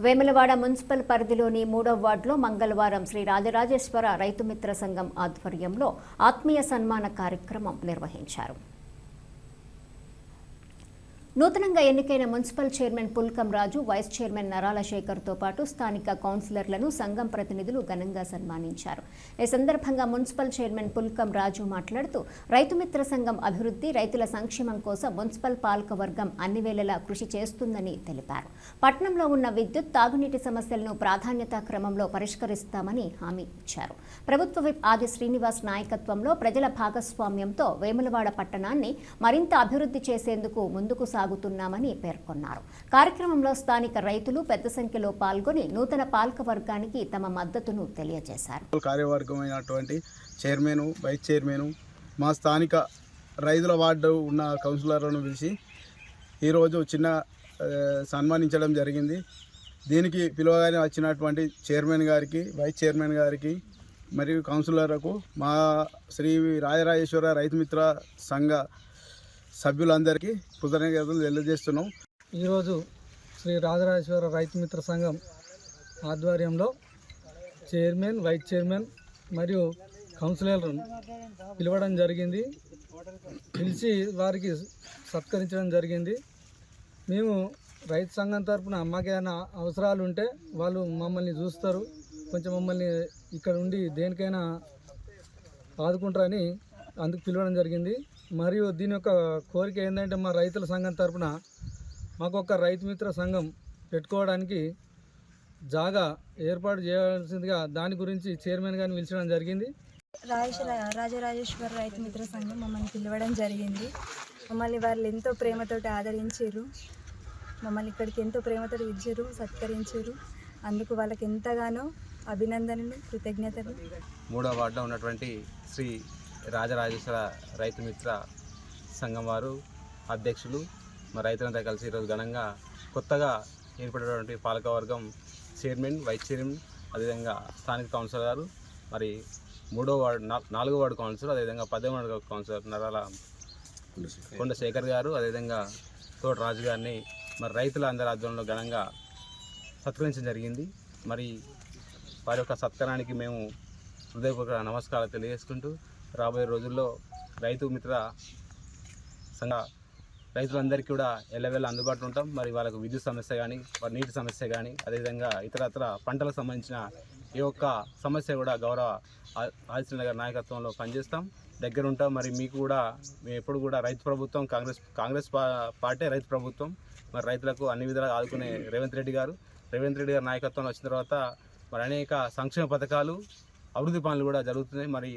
Vemulawada municipal పరిధిలోని 3వ వార్డులో మంగళవారం శ్రీ రాజరాజేశ్వర రైతు మిత్ర సంఘం ఆధ్వర్యంలో ఆత్మీయ సన్మాన కార్యక్రమం నిర్వహించారు. నూతనంగా ఎన్నికైన మున్సిపల్ చైర్మన్ పుల్కం రాజు, వైస్ చైర్మన్ నరాల శేఖర్తో పాటు స్థానిక కౌన్సిలర్లను సంఘం ప్రతినిధులు ఘనంగా సన్మానించారు. ఈ సందర్భంగా మున్సిపల్ చైర్మన్ పుల్కం రాజు మాట్లాడుతూ రైతు మిత్ర సంఘం అభివృద్ధి, రైతుల సంక్షేమం కోసం మున్సిపల్ పాలకవర్గం అన్ని వేళలా కృషి చేస్తుందని తెలిపారు. పట్టణంలో ఉన్న విద్యుత్, తాగునీటి సమస్యలను ప్రాధాన్యతా క్రమంలో పరిష్కరిస్తామని హామీ ఇచ్చారు. ప్రభుత్వ విప్ ఆది శ్రీనివాస్ నాయకత్వంలో ప్రజల భాగస్వామ్యంతో వేములవాడ పట్టణాన్ని మరింత అభివృద్ధి చేసేందుకు ముందుకు సాగుతున్నామని పేర్కొన్నారు. కార్యక్రమంలో స్థానిక రైతులు పెద్ద సంఖ్యలో పాల్గొని నూతన పాలక వర్గానికి తమ మద్దతును తెలియజేశారు. కార్యవర్గమైనటువంటి చైర్మన్, వైస్ చైర్మన్, మా స్థానిక రైతుల వార్డు ఉన్న కౌన్సిలర్లను పిలిచి ఈరోజు చిన్న సన్మానించడం జరిగింది. దీనికి పిలువగానే వచ్చినటువంటి చైర్మన్ గారికి, వైస్ చైర్మన్ గారికి మరియు కౌన్సిలర్లకు మా శ్రీ రాజరాజేశ్వర రైతు మిత్ర సంఘ సభ్యులందరికీ కృతజ్ఞతలు తెలియజేస్తున్నాం. ఈరోజు శ్రీ రాజరాజేశ్వర రైతు మిత్ర సంఘం ఆధ్వర్యంలో చైర్మన్, వైస్ చైర్మన్ మరియు కౌన్సిలర్లను పిలవడం జరిగింది. పిలిచి వారికి సత్కరించడం జరిగింది. మేము రైతు సంఘం తరఫున మాకేమైనా అవసరాలు ఉంటే వాళ్ళు మమ్మల్ని చూస్తారు, కొంచెం మమ్మల్ని ఇక్కడ ఉండి దేనికైనా ఆదుకుంటారని అందుకు పిలవడం జరిగింది. మరియు దీని యొక్క కోరిక ఏంటంటే మా రైతుల సంఘం తరఫున మాకు ఒక రైతు మిత్ర సంఘం పెట్టుకోవడానికి జాగా ఏర్పాటు చేయాల్సిందిగా దాని గురించి చైర్మన్ గారిని పిలిచడం జరిగింది. రాజరాజేశ్వర రైతు మిత్ర సంఘం మమ్మల్ని పిలవడం జరిగింది. మమ్మల్ని వాళ్ళు ఎంతో ప్రేమతోటి ఆదరించారు, మమ్మల్ని ఇక్కడికి ఎంతో ప్రేమతో ఇచ్చారు, సత్కరించారు. అందుకు వాళ్ళకి ఎంతగానో అభినందనలు, కృతజ్ఞతలు. 3వ వార్డులో ఉన్నటువంటి శ్రీ రాజరాజేశ్వర రైతు మిత్ర సంఘం వారు అధ్యక్షులు మా రైతులంతా కలిసి ఈరోజు ఘనంగా కొత్తగా ఏర్పడినటువంటి పాలకవర్గం చైర్మన్, వైస్ చైర్మన్, అదేవిధంగా స్థానిక కౌన్సిలర్ గారు, మరి 3వ వార్డు 4వ వార్డు కౌన్సిలర్, అదేవిధంగా 10వ వార్డు కౌన్సిలర్ నరాల కొండ శేఖర్ గారు, అదేవిధంగా తోట రాజు గారిని మరి రైతుల అందరి ఆధ్వర్యంలో ఘనంగా సత్కరించడం జరిగింది. మరి వారి యొక్క సత్కారానికి మేము హృదయపూర్వక నమస్కారాలు తెలియజేసుకుంటూ రాబోయే రోజుల్లో రైతు మిత్ర సంఘ రైతులందరికీ కూడా ఎల్లవేళ అందుబాటులో ఉంటాం. మరి వాళ్ళకు విద్యుత్ సమస్య కానీ, వారి నీటి సమస్య కానీ, అదేవిధంగా ఇతరత్ర పంటలకు సంబంధించిన ఏ ఒక్క సమస్య కూడా గౌరవ ఆదిశ్రీ గారి నాయకత్వంలో పనిచేస్తాం, దగ్గర ఉంటాం. మరి మీకు కూడా మేము ఎప్పుడు కూడా రైతు ప్రభుత్వం, కాంగ్రెస్ పార్టీ రైతు ప్రభుత్వం, మరి రైతులకు అన్ని విధాలుగా ఆదుకునే రేవంత్ రెడ్డి గారి నాయకత్వంలో వచ్చిన తర్వాత మరి అనేక సంక్షేమ పథకాలు, అభివృద్ధి పనులు కూడా జరుగుతున్నాయి. మరి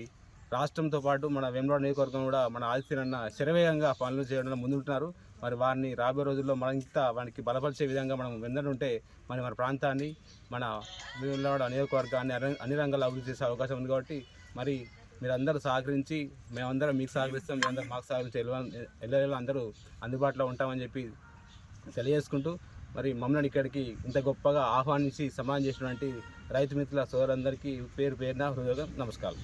రాష్ట్రంతో పాటు మన వేములవాడ నియోజకవర్గం కూడా మన ఆదిత్య అన్న శరవేగంగా పనులు చేయడంలో ముందుంటున్నారు. మరి వారిని రాబోయే రోజుల్లో మరింత వారికి బలపరిచే విధంగా మనం వెందనుంటే మన ప్రాంతాన్ని, మన వేములవాడ నియోజకవర్గాన్ని అన్ని రంగాల్లో అభివృద్ధి చేసే అవకాశం ఉంది. కాబట్టి మరి మీరందరూ సహకరించి, మేమందరం మీకు సహకరిస్తాం, మేమందరం మాకు సహకరించి ఎల్లవేళ అందరూ అందుబాటులో ఉంటామని చెప్పి తెలియజేసుకుంటూ మరి మమ్మల్ని ఇక్కడికి ఇంత గొప్పగా ఆహ్వానించి సమానం చేసినటువంటి రైతు మిత్రుల సోదరులందరికీ పేరు పేరున హృదయంగా నమస్కారం.